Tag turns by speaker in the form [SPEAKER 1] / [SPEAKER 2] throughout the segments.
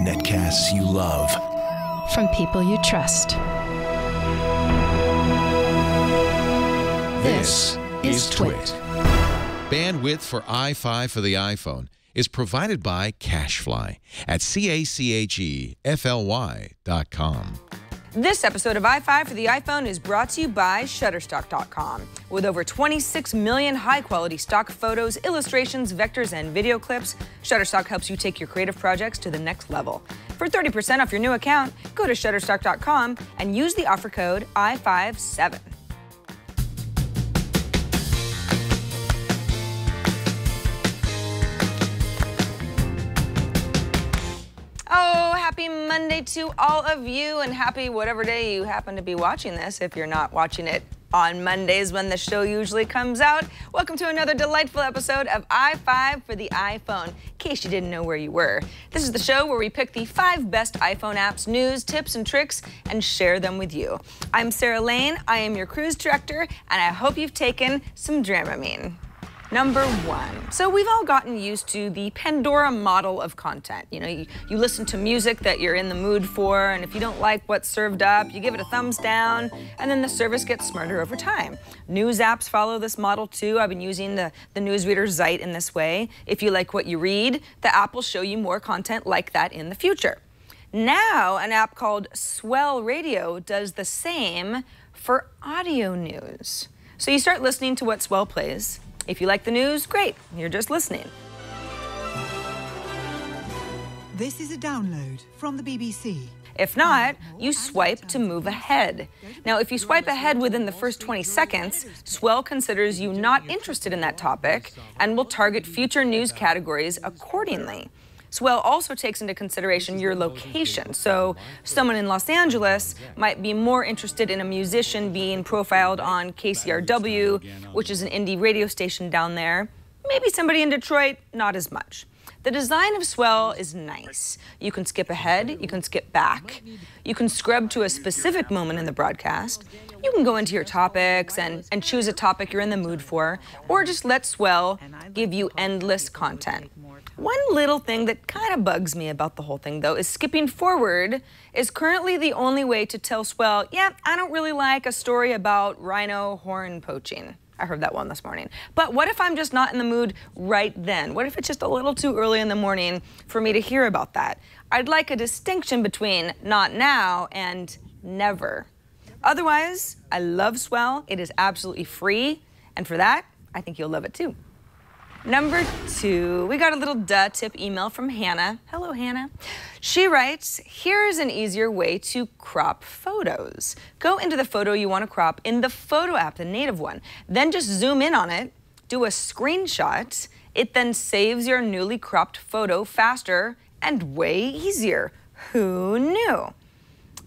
[SPEAKER 1] Netcasts you love.
[SPEAKER 2] From people you trust.
[SPEAKER 1] This is Twit.
[SPEAKER 3] Bandwidth for iFive for the iPhone is provided by CacheFly at CacheFly.com.
[SPEAKER 4] This episode of iFive for the iPhone is brought to you by Shutterstock.com. With over 26 million high-quality stock photos, illustrations, vectors, and video clips, Shutterstock helps you take your creative projects to the next level. For 30% off your new account, go to Shutterstock.com and use the offer code iFive7. Oh, happy Monday to all of you, and happy whatever day you happen to be watching this, if you're not watching it on Mondays when the show usually comes out. Welcome to another delightful episode of iFive for the iPhone, in case you didn't know where you were. This is the show where we pick the 5 best iPhone apps, news, tips, and tricks, and share them with you. I'm Sarah Lane, I am your cruise director, and I hope you've taken some Dramamine. Number 1. So we've all gotten used to the Pandora model of content. You know, you listen to music that you're in the mood for, and if you don't like what's served up, you give it a thumbs down, and then the service gets smarter over time. News apps follow this model too. I've been using the newsreader Zite in this way. If you like what you read, the app will show you more content like that in the future. Now, an app called Swell Radio does the same for audio news. So you start listening to what Swell plays. If you like the news, great, you're just listening.
[SPEAKER 5] This is a download from the BBC.
[SPEAKER 4] If not, you swipe to move ahead. Now, if you swipe ahead within the first 20 seconds, Swell considers you not interested in that topic and will target future news categories accordingly. Swell also takes into consideration your location. So someone in Los Angeles might be more interested in a musician being profiled on KCRW, which is an indie radio station down there. Maybe somebody in Detroit, not as much. The design of Swell is nice. You can skip ahead, you can skip back. You can scrub to a specific moment in the broadcast. You can go into your topics and choose a topic you're in the mood for, or just let Swell give you endless content. One little thing that kind of bugs me about the whole thing, though, is skipping forward is currently the only way to tell Swell, yeah, I don't really like a story about rhino horn poaching. I heard that one this morning. But what if I'm just not in the mood right then? What if it's just a little too early in the morning for me to hear about that? I'd like a distinction between not now and never. Otherwise, I love Swell. It is absolutely free. And for that, I think you'll love it too. Number 2, we got a little tip email from Hannah. Hello, Hannah. She writes, here's an easier way to crop photos. Go into the photo you want to crop in the photo app, the native one. Then just zoom in on it, do a screenshot. It then saves your newly cropped photo faster and way easier. Who knew?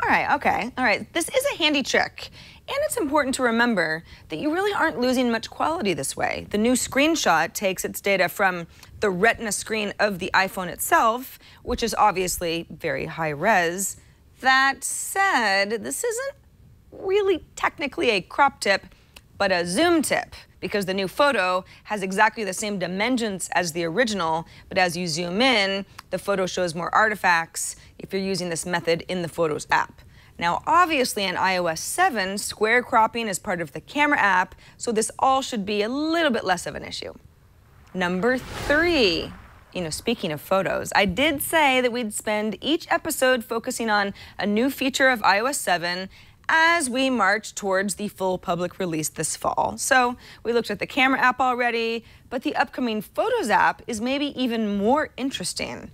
[SPEAKER 4] All right, okay. All right, this is a handy trick. And it's important to remember that you really aren't losing much quality this way. The new screenshot takes its data from the Retina screen of the iPhone itself, which is obviously very high res. That said, this isn't really technically a crop tip, but a zoom tip, because the new photo has exactly the same dimensions as the original, but as you zoom in, the photo shows more artifacts if you're using this method in the Photos app. Now, obviously in iOS 7, square cropping is part of the camera app, so this all should be a little bit less of an issue. Number 3, speaking of photos, I did say that we'd spend each episode focusing on a new feature of iOS 7 as we march towards the full public release this fall. So we looked at the camera app already, but the upcoming Photos app is maybe even more interesting.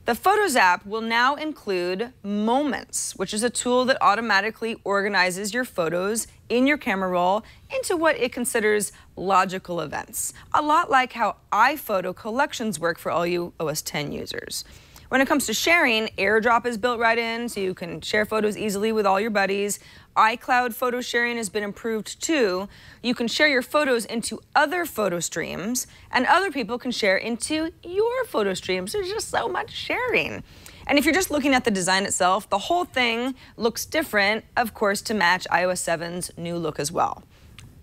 [SPEAKER 4] The Photos app will now include Moments, which is a tool that automatically organizes your photos in your camera roll into what it considers logical events. A lot like how iPhoto collections work for all you OS X users. When it comes to sharing, AirDrop is built right in, so you can share photos easily with all your buddies. iCloud photo sharing has been improved too. You can share your photos into other photo streams, and other people can share into your photo streams. There's just so much sharing. And if you're just looking at the design itself, the whole thing looks different, of course, to match iOS 7's new look as well.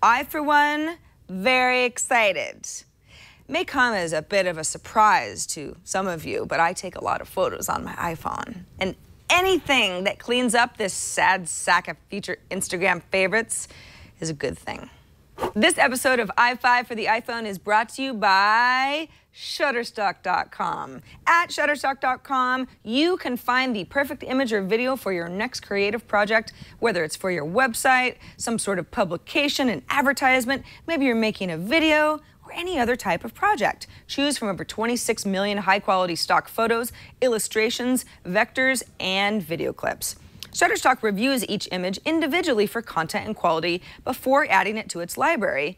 [SPEAKER 4] I, for one, very excited. may come as a bit of a surprise to some of you, but I take a lot of photos on my iPhone. And anything that cleans up this sad sack of future Instagram favorites is a good thing. This episode of iFive for the iPhone is brought to you by Shutterstock.com. At Shutterstock.com, you can find the perfect image or video for your next creative project, whether it's for your website, some sort of publication, an advertisement, maybe you're making a video, or any other type of project. Choose from over 26 million high-quality stock photos, illustrations, vectors, and video clips. Shutterstock reviews each image individually for content and quality before adding it to its library.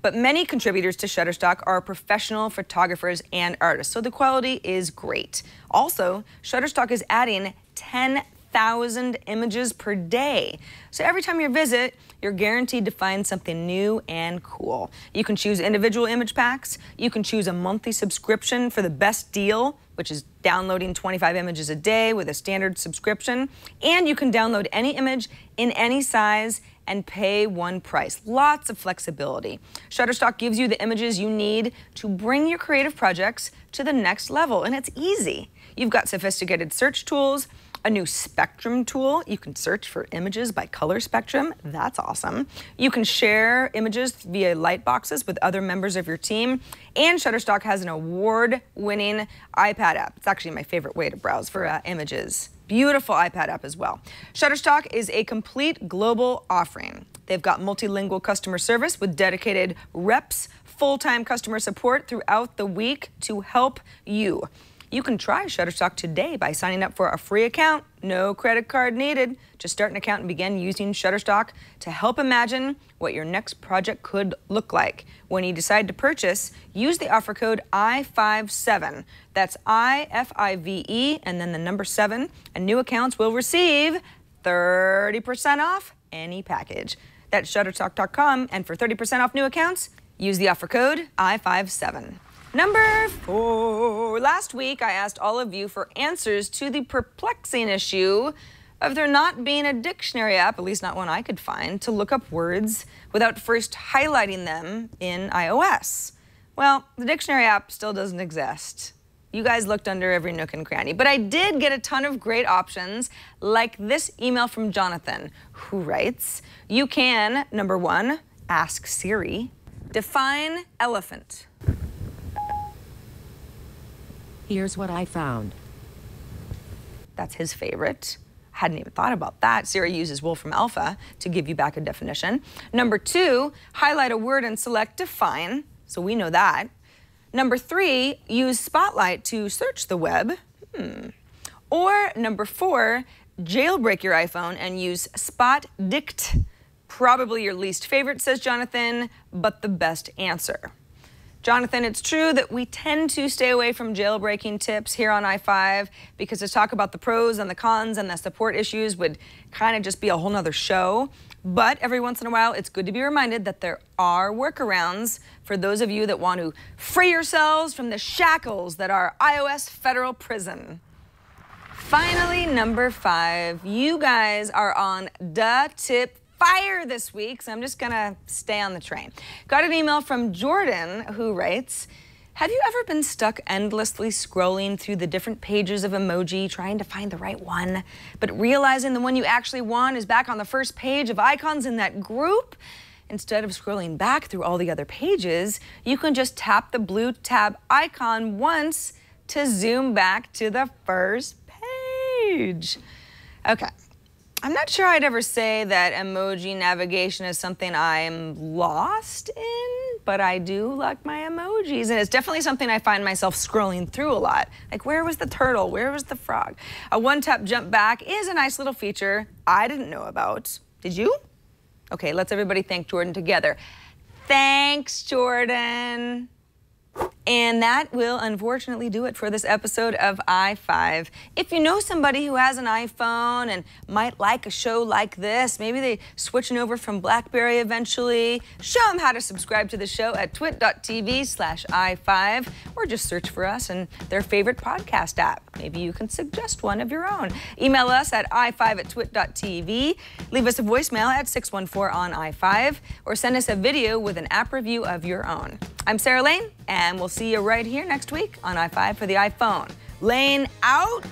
[SPEAKER 4] But many contributors to Shutterstock are professional photographers and artists, so the quality is great. Also, Shutterstock is adding 10,000 images per day. So every time you visit, you're guaranteed to find something new and cool. You can choose individual image packs. You can choose a monthly subscription for the best deal, which is downloading 25 images a day with a standard subscription. And you can download any image in any size and pay one price. Lots of flexibility. Shutterstock gives you the images you need to bring your creative projects to the next level, and it's easy. You've got sophisticated search tools, a new spectrum tool. You can search for images by color spectrum. That's awesome. You can share images via lightboxes with other members of your team. And Shutterstock has an award-winning iPad app. It's actually my favorite way to browse for images. Beautiful iPad app as well. Shutterstock is a complete global offering. They've got multilingual customer service with dedicated reps, full-time customer support throughout the week to help you. You can try Shutterstock today by signing up for a free account. No credit card needed. Just start an account and begin using Shutterstock to help imagine what your next project could look like. When you decide to purchase, use the offer code iFive7. That's IFIVE and then the number 7. And new accounts will receive 30% off any package. That's Shutterstock.com. And for 30% off new accounts, use the offer code iFive7. Number 4. Last week, I asked all of you for answers to the perplexing issue of there not being a dictionary app, at least not one I could find, to look up words without first highlighting them in iOS. Well, the dictionary app still doesn't exist. You guys looked under every nook and cranny, but I did get a ton of great options, like this email from Jonathan, who writes, you can, number 1, ask Siri, define elephant.
[SPEAKER 6] Here's what I found.
[SPEAKER 4] That's his favorite. Hadn't even thought about that. Siri uses Wolfram Alpha to give you back a definition. Number 2, highlight a word and select define. So we know that. Number 3, use Spotlight to search the web. Or number 4, jailbreak your iPhone and use Spot Dict. Probably your least favorite, says Jonathan, but the best answer. Jonathan, it's true that we tend to stay away from jailbreaking tips here on iFive because to talk about the pros and the cons and the support issues would kind of just be a whole nother show. But every once in a while, it's good to be reminded that there are workarounds for those of you that want to free yourselves from the shackles that are iOS federal prison. Finally, number 5, you guys are on the tip fire this week, so I'm just gonna stay on the train. Got an email from Jordan who writes, have you ever been stuck endlessly scrolling through the different pages of emoji trying to find the right one, but realizing the one you actually want is back on the first page of icons in that group? Instead of scrolling back through all the other pages, you can just tap the blue tab icon once to zoom back to the first page. Okay. I'm not sure I'd ever say that emoji navigation is something I'm lost in, but I do like my emojis, and it's definitely something I find myself scrolling through a lot. Like, where was the turtle? Where was the frog? A one-tap jump back is a nice little feature I didn't know about. Did you? Okay, let's everybody thank Jordan together. Thanks, Jordan. And that will unfortunately do it for this episode of iFive. If you know somebody who has an iPhone and might like a show like this, maybe they switching over from BlackBerry eventually, show them how to subscribe to the show at twit.tv/iFive, or just search for us in their favorite podcast app. Maybe you can suggest one of your own. Email us at iFive@twit.tv, leave us a voicemail at 614 on iFive, or send us a video with an app review of your own. I'm Sarah Lane, And we'll see you right here next week on iFive for the iPhone. Lane out.